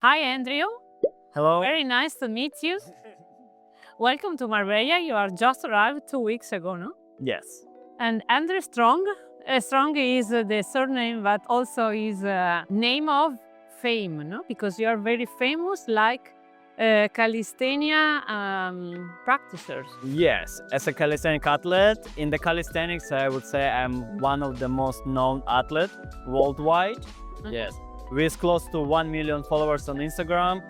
Hi, Andrew. Hello. Very nice to meet you. Welcome to Marbella. You are just arrived 2 weeks ago, no? Yes. And Andry Strong. Strong is the surname, but also is a name of fame, no? Because you are very famous, like calistenia practitioners. Yes. As a calisthenic athlete, in the calisthenics, I would say I'm one of the most known athletes worldwide. Yes. With close to 1 million followers on Instagram,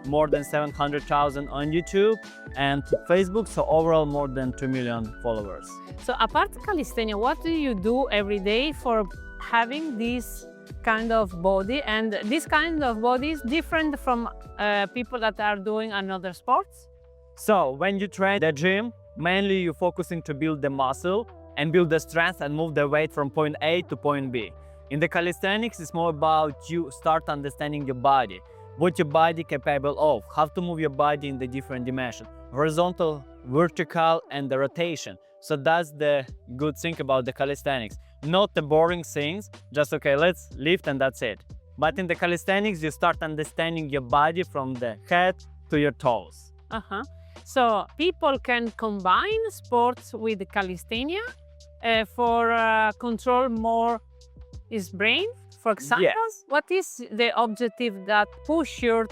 more than 700,000 on YouTube and Facebook. So overall, more than 2 million followers. So apart calistenia, what do you do every day for having this kind of body? And this kind of body is different from people that are doing another sports? So when you train the gym, mainly you're focusing to build the muscle and build the strength and move the weight from point A to point B. In the calisthenics, it's more about you start understanding your body, what your body capable of, how to move your body in the different dimensions, horizontal, vertical, and the rotation. So that's the good thing about the calisthenics. Not the boring things, just okay, let's lift and that's it. But in the calisthenics, you start understanding your body from the head to your toes. So people can combine sports with calistenia for control more his brain. For example, Yes. what is the objective that push you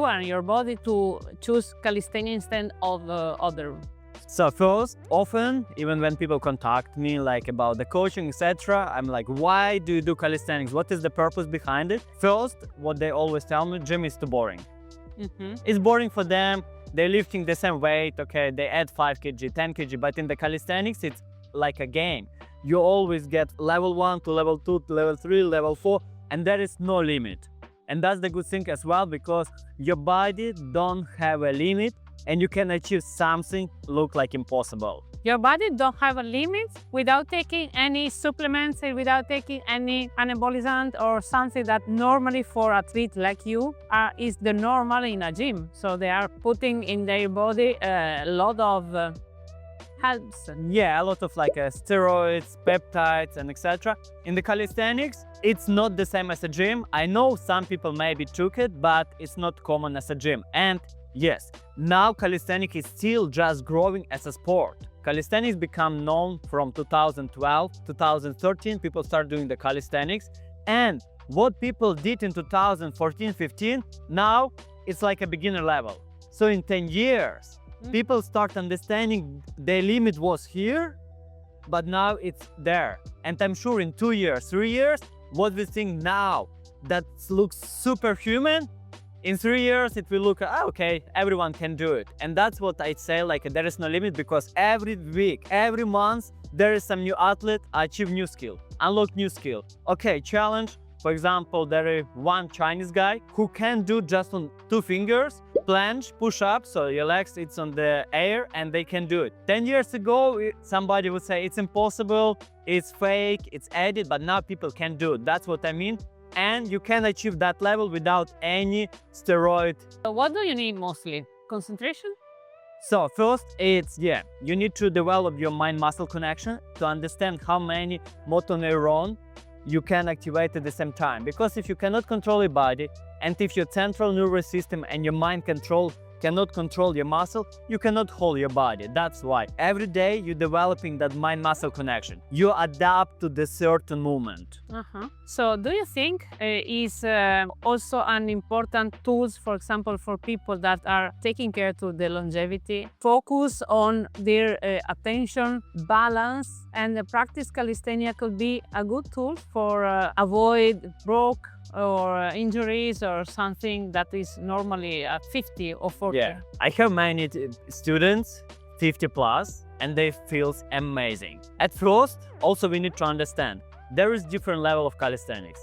and your body to choose calisthenia instead of other? So first, often, even when people contact me like about the coaching, etc., I'm like, why do you do calisthenics? What is the purpose behind it? First, what they always tell me, gym is too boring. It's boring for them. They're lifting the same weight. Okay, they add 5 kg, 10 kg, but in the calisthenics, it's like a game. You always get level 1 to level 2 to level 3, level 4, and there is no limit. And that's the good thing as well, because your body don't have a limit and you can achieve something look like impossible. Your body don't have a limit without taking any supplements, without taking any anabolizant or something that normally for athlete like you is the normal in a gym. So they are putting in their body a lot of helps. Yeah, a lot of like steroids, peptides, and etc. In the calisthenics, it's not the same as a gym. I know some people maybe took it, but it's not common as a gym. And yes, now calisthenics is still just growing as a sport. Calisthenics become known from 2012, 2013, people start doing the calisthenics. And what people did in 2014, 15, now it's like a beginner level. So in 10 years, people start understanding their limit was here, but now it's there. And I'm sure in 2 years, 3 years, what we think now that looks superhuman, in 3 years it will look, okay, everyone can do it. And that's what I'd say, like there is no limit, because every week, every month, there is some new athlete achieve new skill, unlock new skill. Okay, challenge. For example, there is one Chinese guy who can do just on 2 fingers, planche, push up, so your legs, it's on the air and they can do it. 10 years ago, somebody would say it's impossible, it's fake, it's edited, but now people can do it. That's what I mean. And you can achieve that level without any steroid. So what do you need mostly? Concentration? So first, it's, you need to develop your mind-muscle connection to understand how many motor neuron you can activate at the same time. Because if you cannot control your body, and if your central nervous system and your mind cannot control your muscle, you cannot hold your body. That's why every day you're developing that mind-muscle connection. You adapt to the certain movement. So do you think is also an important tools, for example, for people that are taking care to the longevity, focus on their attention, balance, and the practice calisthenia could be a good tool for avoid broke or injuries or something that is normally at 50 or 40. Yeah, I have many students, 50 plus, and they feel amazing. At first, also we need to understand, there is different level of calisthenics.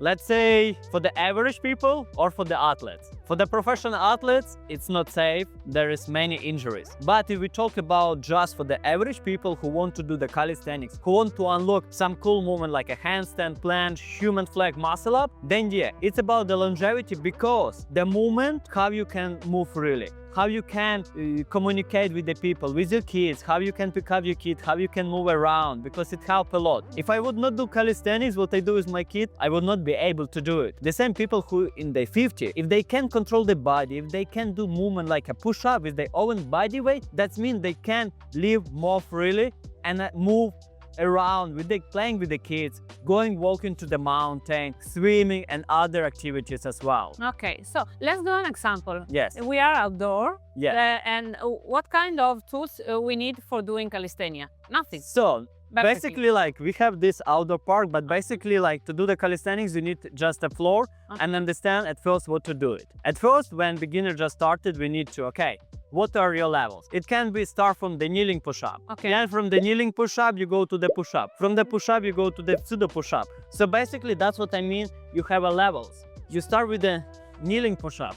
Let's say for the average people or for the athletes. For the professional athletes, it's not safe, there is many injuries. But if we talk about just for the average people who want to do the calisthenics, who want to unlock some cool movement like a handstand, planche, human flag, muscle up, then it's about the longevity, because the movement, how you can move really. How you can communicate with the people, with your kids, how you can pick up your kid, how you can move around, because it helps a lot. If I would not do calisthenics, what I do with my kids, it, I will not be able to do it. The same people who in their 50, if they can control the body, if they can do movement like a push-up with their own body weight, that means they can live more freely and move around with playing with the kids, going walking to the mountain, swimming and other activities as well. Okay, so let's do an example. Yes. We are outdoor. Yes. And what kind of tools we need for doing calistenia? Nothing. So Basically. basically, like we have this outdoor park, but basically, like to do the calisthenics, you need just a floor and understand at first what to do it. At first, when beginner just started, we need to, okay, what are your levels? It can be start from the kneeling push-up. Okay. Then from the kneeling push-up, you go to the push-up. From the push-up, you go to the pseudo push-up. So basically, that's what I mean. You have a levels. You start with the kneeling push-up.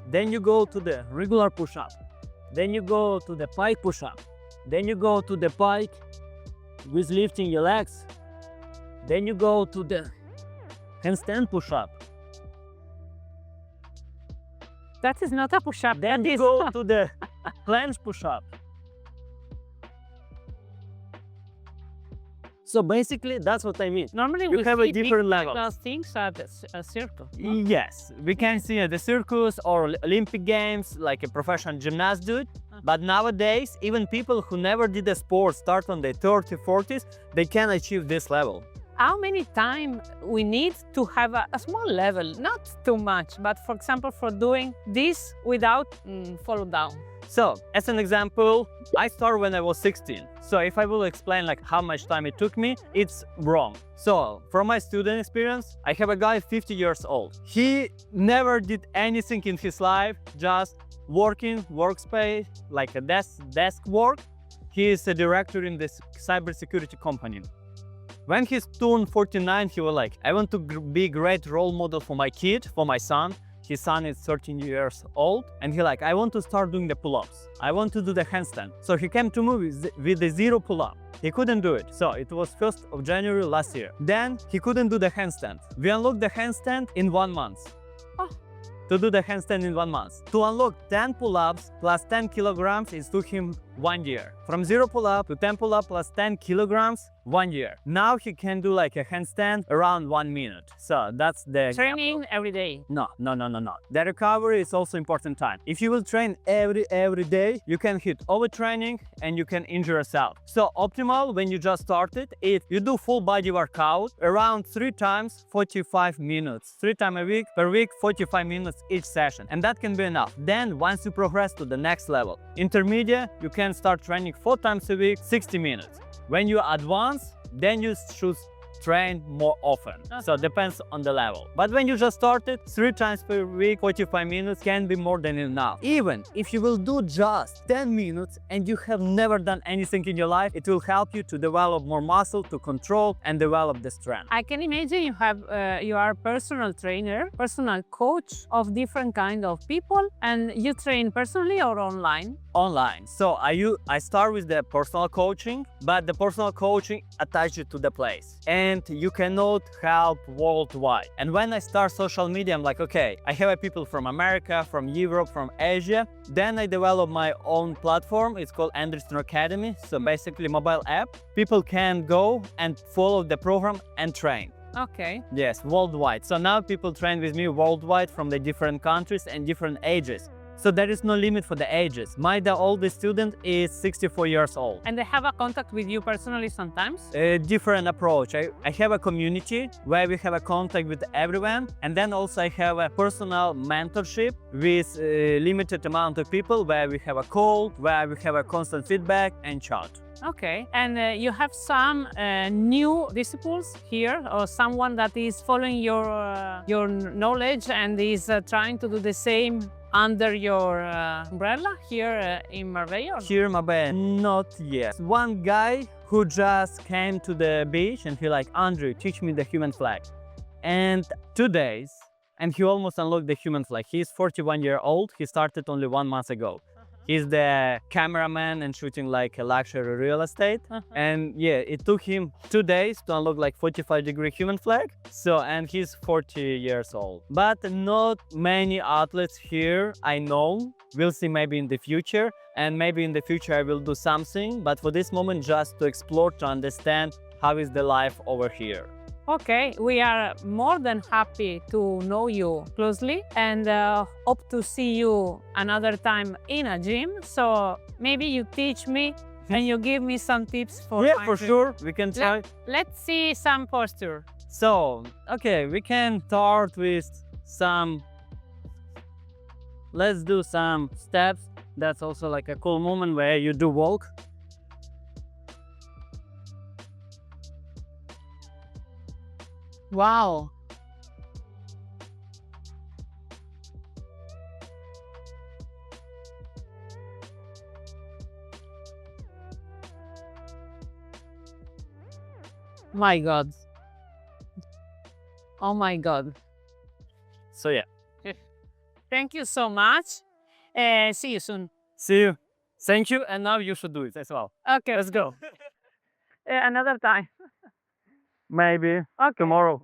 Then you go to the regular push-up. Then you go to the pike push-up. Then you go to the pike with lifting your legs. Then you go to the handstand push-up. That is not a push-up. Then you go to the planche push-up. So basically, that's what I mean. Normally You we have a see different big levels. those things at a circle. no? Yes, we can see at the circus or Olympic Games, like a professional gymnast do it. But nowadays, even people who never did a sport start on their 30s, 40s, they can achieve this level. How many time we need to have a small level, not too much, but for example, for doing this without fall down? So, as an example, I started when I was 16. So if I will explain like how much time it took me, it's wrong. So from my student experience, I have a guy 50 years old. He never did anything in his life, just working, workspace, like a desk work. He is a director in this cybersecurity company. When he's turned 49, he was like, I want to be a great role model for my kid, for my son. His son is 13 years old, and he like, I want to start doing the pull-ups. I want to do the handstand. So he came to me with the 0 pull-up. He couldn't do it. So it was 1st of January last year. Then he couldn't do the handstand. We unlocked the handstand in 1 month. Oh. To do the handstand in 1 month. To unlock 10 pull-ups plus 10 kilograms, it took him 1 year. From 0 pull-up to 10 pull-up plus 10 kilograms, 1 year. Now he can do like a handstand around 1 minute. So that's the Training every day. No. The recovery is also important time. If you will train every day, you can hit overtraining and you can injure yourself. So optimal when you just started, if you do full body workout around 3 times 45 minutes. 3 times a week, per week 45 minutes each session. And that can be enough. Then once you progress to the next level, intermediate, you can start training 4 times a week, 60 minutes. When you advance, then you should train more often. So depends on the level. But when you just started, 3 times per week, 45 minutes can be more than enough. Even if you will do just 10 minutes and you have never done anything in your life, it will help you to develop more muscle, to control and develop the strength. I can imagine you are a personal trainer, personal coach of different kind of people, and you train personally or online? Online. So I start with the personal coaching, but the personal coaching attach you to the place. And you cannot help worldwide. And when I start social media, I'm like, okay, I have people from America, from Europe, from Asia. Then I develop my own platform. It's called Andry Strong Academy. So basically mobile app. People can go and follow the program and train. Okay. Yes, worldwide. So now people train with me worldwide from the different countries and different ages. So there is no limit for the ages. The oldest student is 64 years old. And they have a contact with you personally sometimes? A different approach. I have a community where we have a contact with everyone. And then also I have a personal mentorship with a limited amount of people where we have a call, where we have a constant feedback and chat. Okay. And you have some new disciples here, or someone that is following your knowledge and is trying to do the same under your umbrella here in Marbella? Here in Marbella, not yet. One guy who just came to the beach and he like, Andrew, teach me the human flag. And 2 days, and he almost unlocked the human flag. He's 41 years old. He started only 1 month ago. He's the cameraman and shooting like a luxury real estate. And yeah, it took him 2 days to unlock like 45-degree human flag. So, and he's 40 years old. But not many athletes here I know. We'll see maybe in the future. And maybe in the future I will do something. But for this moment, just to explore, to understand how is the life over here. Okay, we are more than happy to know you closely and hope to see you another time in a gym. So maybe you teach me and you give me some tips for Yeah, my for gym. sure. We can try. Let's see some posture. So, okay, we can start with some. Let's do some steps. That's also like a cool moment where you do walk. Wow. My God. Oh my God. So yeah, Thank you so much. See you soon. see you. Thank you. And now you should do it as well. Okay. Let's go. Another time. Maybe Okay. tomorrow.